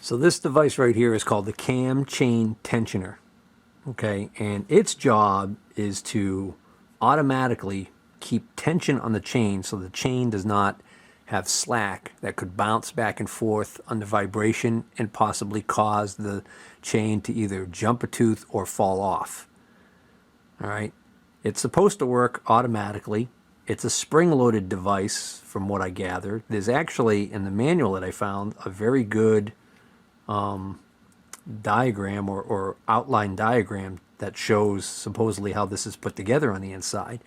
So this device right here is called the cam chain tensioner. Okay, and its job is to automatically keep tension on the chain so the chain does not have slack that could bounce back and forth under vibration and possibly cause the chain to either jump a tooth or fall off. All right, it's supposed to work automatically. It's a spring-loaded device from what I gathered. There's actually, in the manual that I found, a very good diagram or outline diagram that shows supposedly how this is put together on the inside.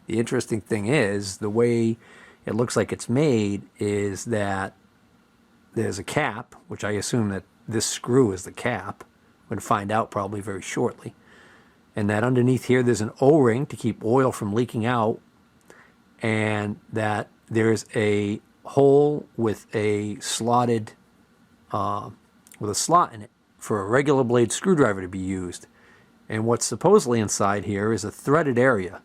The interesting thing is the way it looks like it's made is that there's a cap, which I assume that this screw is the cap. We're going to find out probably very shortly. And that underneath here there's an O-ring to keep oil from leaking out, and that there's a hole with a slotted with a slot in it for a regular blade screwdriver to be used. And what's supposedly inside here is a threaded area.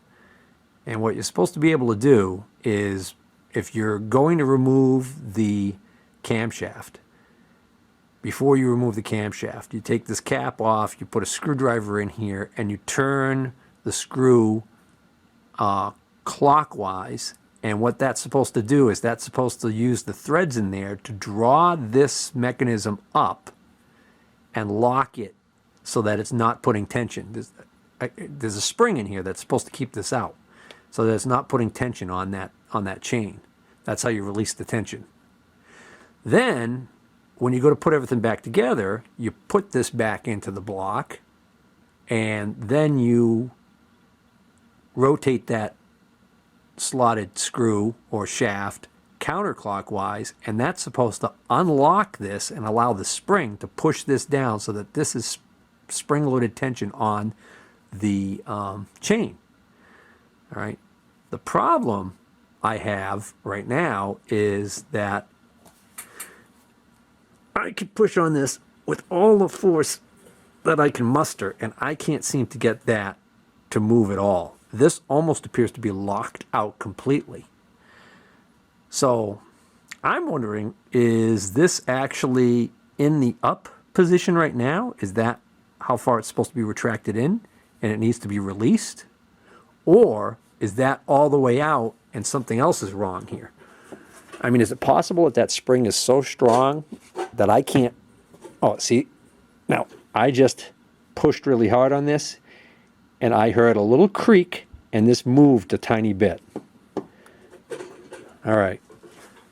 And what you're supposed to be able to do is, if you're going to remove the camshaft, before you remove the camshaft, you take this cap off, you put a screwdriver in here, and you turn the screw clockwise. And what that's supposed to do is that's supposed to use the threads in there to draw this mechanism up and lock it so that it's not putting tension. There's a spring in here that's supposed to keep this out so that it's not putting tension on that chain. That's how you release the tension. Then, when you go to put everything back together, you put this back into the block, and then you rotate that slotted screw or shaft counterclockwise, and that's supposed to unlock this and allow the spring to push this down so that this is spring-loaded tension on the chain. All right. The problem I have right now is that I could push on this with all the force that I can muster, and I can't seem to get that to move at all. This almost appears to be locked out completely. So I'm wondering, is this actually in the up position right now? Is that how far it's supposed to be retracted in and it needs to be released? Or is that all the way out and something else is wrong here? I mean, is it possible that that spring is so strong that I can't... Oh, see, now I just pushed really hard on this and I heard a little creak, and this moved a tiny bit. All right.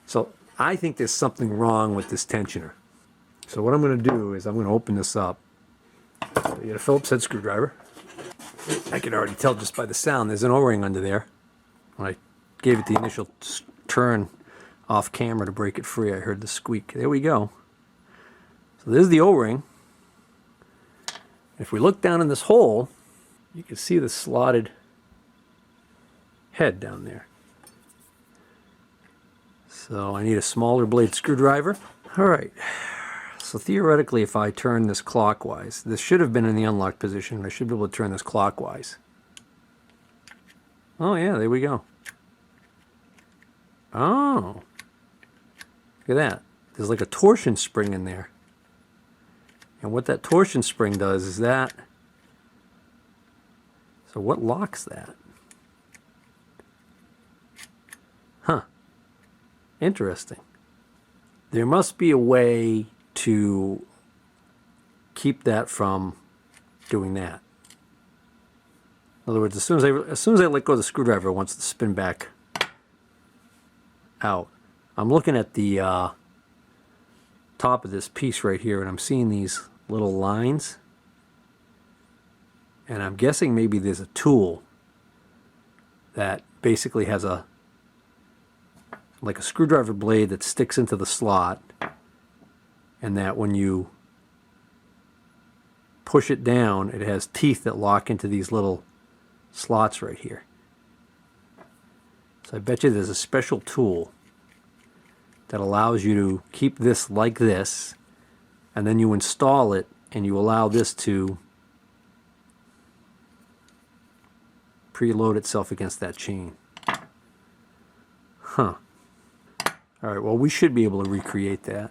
So I think there's something wrong with this tensioner. So what I'm going to do is I'm going to open this up. You get a Phillips head screwdriver. I can already tell just by the sound there's an O-ring under there. When I gave it the initial turn off camera to break it free, I heard the squeak. There we go. So there's the O-ring. If we look down in this hole, you can see the slotted head down there. So I need a smaller blade screwdriver. All right. So theoretically, if I turn this clockwise, this should have been in the unlocked position. I should be able to turn this clockwise. Oh yeah, there we go. Oh. Look at that. There's like a torsion spring in there. And what that torsion spring does is that... So what locks that? Huh. Interesting. There must be a way to keep that from doing that. In other words, as soon as I let go of the screwdriver, it wants to spin back out. I'm looking at the top of this piece right here, and I'm seeing these little lines. And I'm guessing maybe there's a tool that basically has like a screwdriver blade that sticks into the slot, and that when you push it down, it has teeth that lock into these little slots right here. So I bet you there's a special tool that allows you to keep this like this, and then you install it and you allow this to preload itself against that chain. Huh. Alright, well, we should be able to recreate that.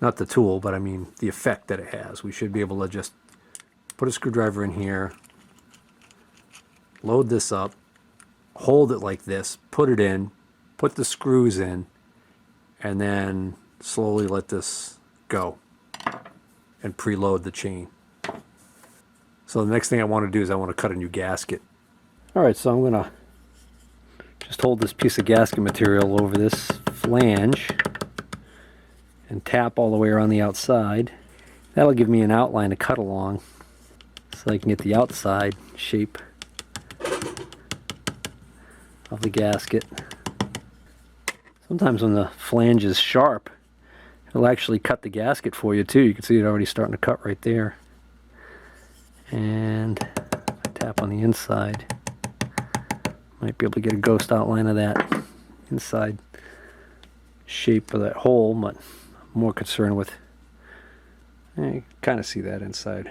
Not the tool, but I mean the effect that it has. We should be able to just put a screwdriver in here, load this up, hold it like this, put it in, put the screws in, and then slowly let this go and preload the chain. So the next thing I want to do is I want to cut a new gasket. Alright, so I'm going to just hold this piece of gasket material over this flange and tap all the way around the outside. That'll give me an outline to cut along so I can get the outside shape of the gasket. Sometimes when the flange is sharp, it'll actually cut the gasket for you too. You can see it already starting to cut right there. And if I tap on the inside, might be able to get a ghost outline of that inside shape of that hole, but I'm more concerned with, you kind of see that inside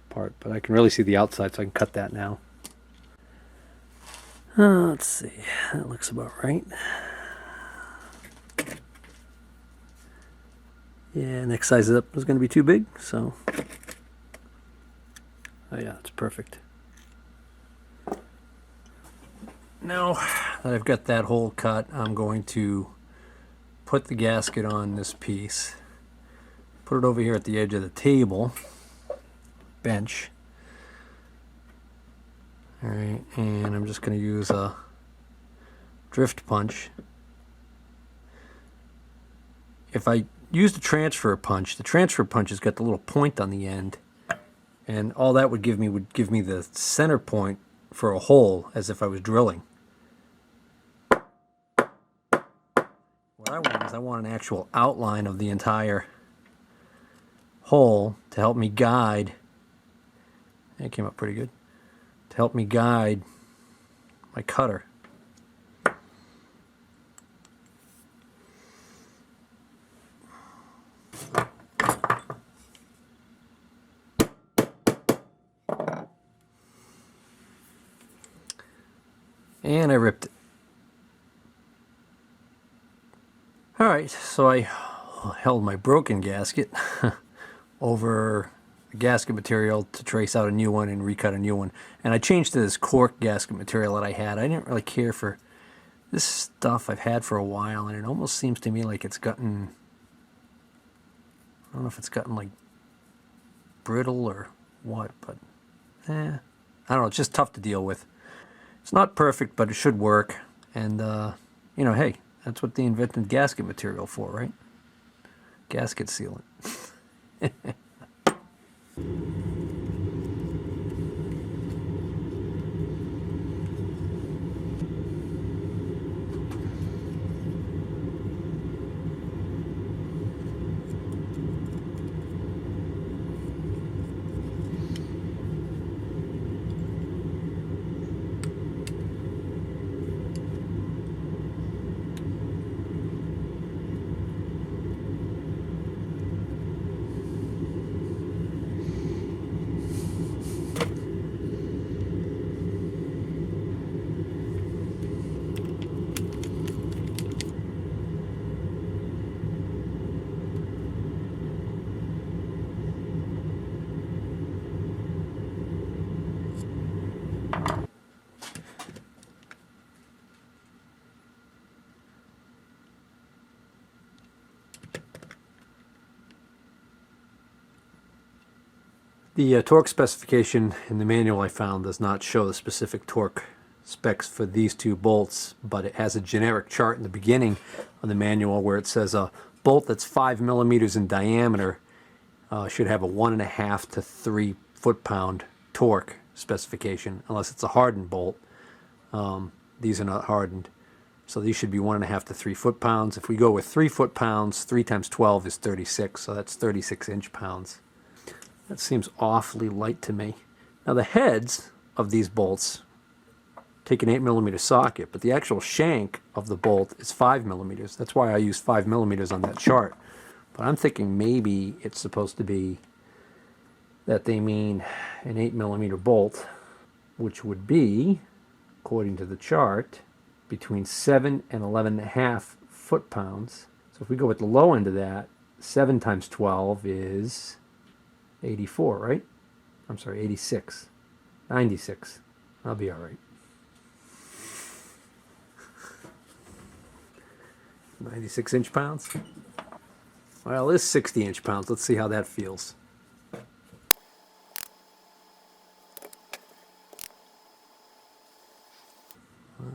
part, but I can really see the outside, so I can cut that now. Let's see, that looks about right. Yeah, next size up is going to be too big, so oh yeah, it's perfect. Now that I've got that hole cut, I'm going to put the gasket on this piece, put it over here at the edge of the table, bench. Alright, and I'm just going to use a drift punch. If I use the transfer punch has got the little point on the end, and all that would give me the center point for a hole, as if I was drilling. What I want is I want an actual outline of the entire hole to help me guide. It came up pretty good. To help me guide my cutter. And I ripped it. Alright, so I held my broken gasket over the gasket material to trace out a new one and recut a new one. And I changed to this cork gasket material that I had. I didn't really care for this stuff I've had for a while, and it almost seems to me like it's gotten, I don't know if it's gotten like brittle or what, but I don't know, it's just tough to deal with. It's not perfect, but it should work. And, you know, hey, that's what they invented gasket material for, right? Gasket sealant. The torque specification in the manual I found does not show the specific torque specs for these two bolts, but it has a generic chart in the beginning of the manual where it says a bolt that's 5 millimeters in diameter should have a 1.5 to 3 foot-pound torque specification, unless it's a hardened bolt. These are not hardened, so these should be 1.5 to 3 foot-pounds. If we go with 3 foot-pounds, 3 times 12 is 36, so that's 36 inch-pounds. That seems awfully light to me. Now the heads of these bolts take an 8 millimeter socket, but the actual shank of the bolt is 5 millimeters. That's why I use 5 millimeters on that chart. But I'm thinking maybe it's supposed to be that they mean an 8 millimeter bolt, which would be, according to the chart, between 7 and 11.5 foot-pounds. So if we go with the low end of that, 7 times 12 is 84, right? I'm sorry, 86. 96. I'll be all right. 96 inch-pounds? Well, this is 60 inch-pounds. Let's see how that feels. I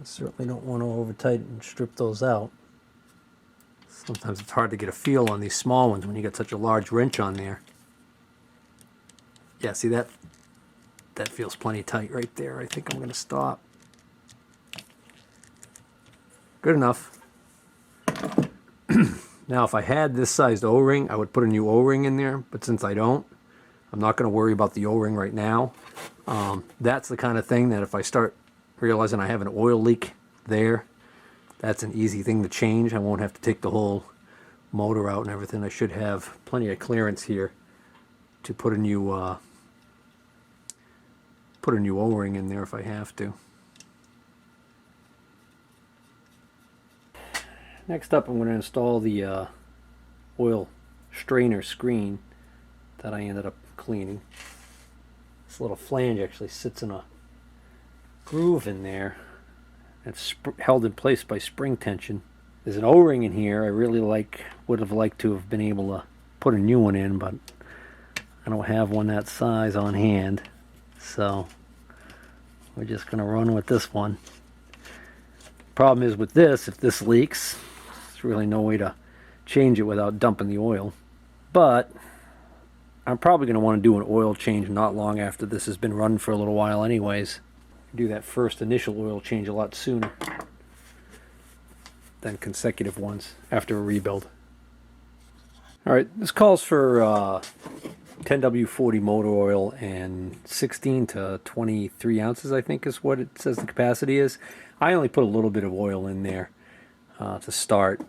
certainly don't want to over-tighten and strip those out. Sometimes it's hard to get a feel on these small ones when you got such a large wrench on there. Yeah, see that? That feels plenty tight right there. I think I'm going to stop. Good enough. Now, if I had this sized O-ring, I would put a new O-ring in there, but since I don't, I'm not going to worry about the O-ring right now. That's the kind of thing that if I start realizing I have an oil leak there, that's an easy thing to change. I won't have to take the whole motor out and everything. I should have plenty of clearance here to put a new O-ring in there if I have to. Next up, I'm going to install the oil strainer screen that I ended up cleaning. This little flange actually sits in a groove in there. It's held in place by spring tension. There's an O-ring in here. I really would have liked to have been able to put a new one in, but I don't have one that size on hand. So we're just going to run with this one. Problem is with this, if this leaks, there's really no way to change it without dumping the oil. But I'm probably going to want to do an oil change not long after this has been running for a little while anyways. Do that first initial oil change a lot sooner than consecutive ones after a rebuild. Alright, this calls for 10W40 motor oil and 16 to 23 ounces, I think is what it says the capacity is. I only put a little bit of oil in there to start.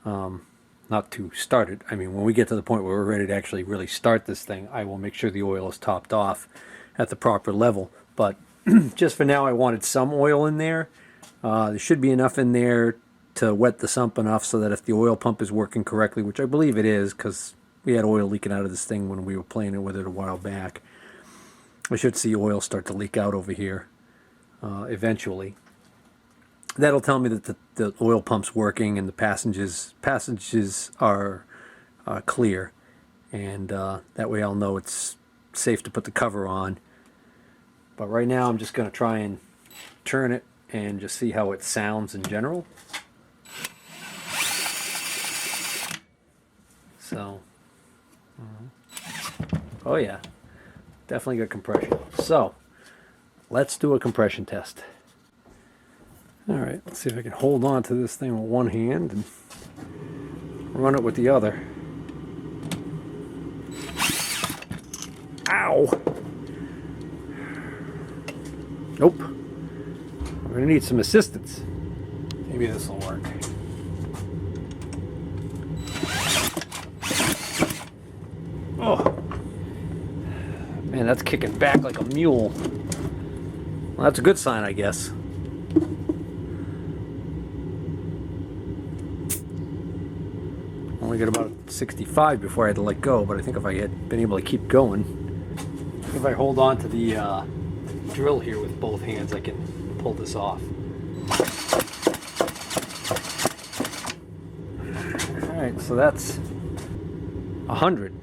Not to start it. I mean, when we get to the point where we're ready to actually really start this thing, I will make sure the oil is topped off at the proper level. But just for now, I wanted some oil in there. There should be enough in there to wet the sump enough so that if the oil pump is working correctly, which I believe it is because we had oil leaking out of this thing when we were playing with it a while back. I should see oil start to leak out over here eventually. That'll tell me that the oil pump's working and the passages are clear, and that way I'll know it's safe to put the cover on. But right now I'm just going to try and turn it and just see how it sounds in general. So, oh yeah, definitely good compression. So, let's do a compression test. Alright, let's see if I can hold on to this thing with one hand and run it with the other. Ow! Nope. We're going to need some assistance. Maybe this will work. Oh! Man, that's kicking back like a mule. Well, that's a good sign, I guess. Only got about 65 before I had to let go, but I think if I had been able to keep going, if I hold on to the drill here with both hands, I can pull this off. Alright, so that's 100.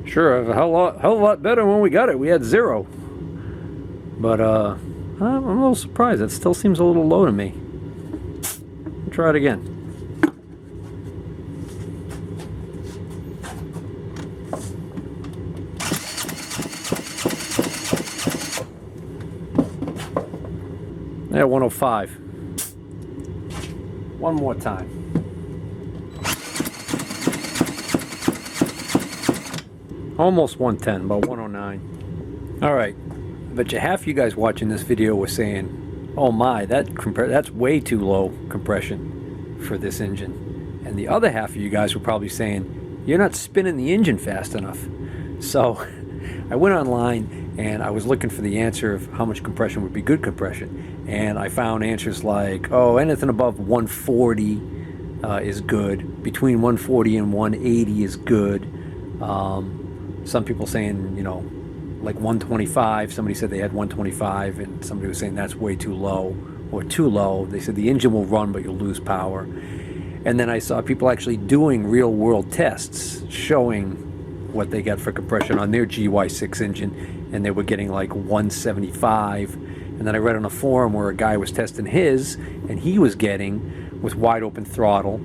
Sure, a hell of a lot better when we got it. We had 0. But I'm a little surprised. That still seems a little low to me. I'll try it again. Yeah, 105. One more time. Almost 110, about 109. Alright, I bet you half you guys watching this video were saying, oh my, that's way too low compression for this engine. And the other half of you guys were probably saying, you're not spinning the engine fast enough. So I went online and I was looking for the answer of how much compression would be good compression. And I found answers like, oh, anything above 140 is good. Between 140 and 180 is good. Some people saying, you know, like 125. Somebody said they had 125, and somebody was saying that's way too low or too low. They said the engine will run, but you'll lose power. And then I saw people actually doing real world tests showing what they got for compression on their GY6 engine, and they were getting like 175. And then I read on a forum where a guy was testing his, and he was getting, with wide open throttle,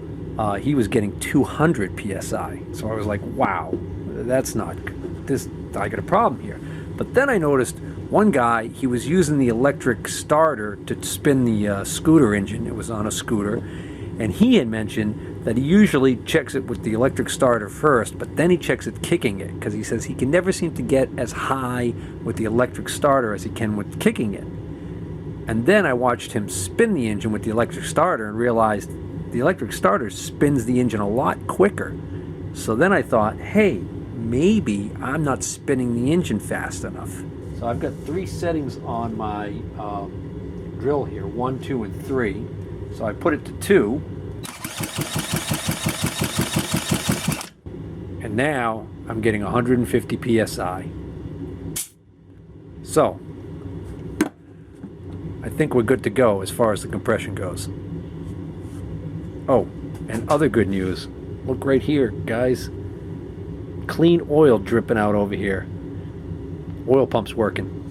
he was getting 200 psi. So I was like, wow, that's not this. I got a problem here. But then I noticed one guy, he was using the electric starter to spin the scooter engine. It was on a scooter, and he had mentioned that he usually checks it with the electric starter first, but then he checks it kicking it, because he says he can never seem to get as high with the electric starter as he can with kicking it. And then I watched him spin the engine with the electric starter and realized the electric starter spins the engine a lot quicker. So then I thought, hey, maybe I'm not spinning the engine fast enough. So I've got 3 settings on my drill here, 1, 2, and 3. So I put it to 2. And now I'm getting 150 psi. So I think we're good to go as far as the compression goes. Oh, and other good news. Look right here, guys. Clean oil dripping out over here. Oil pump's working.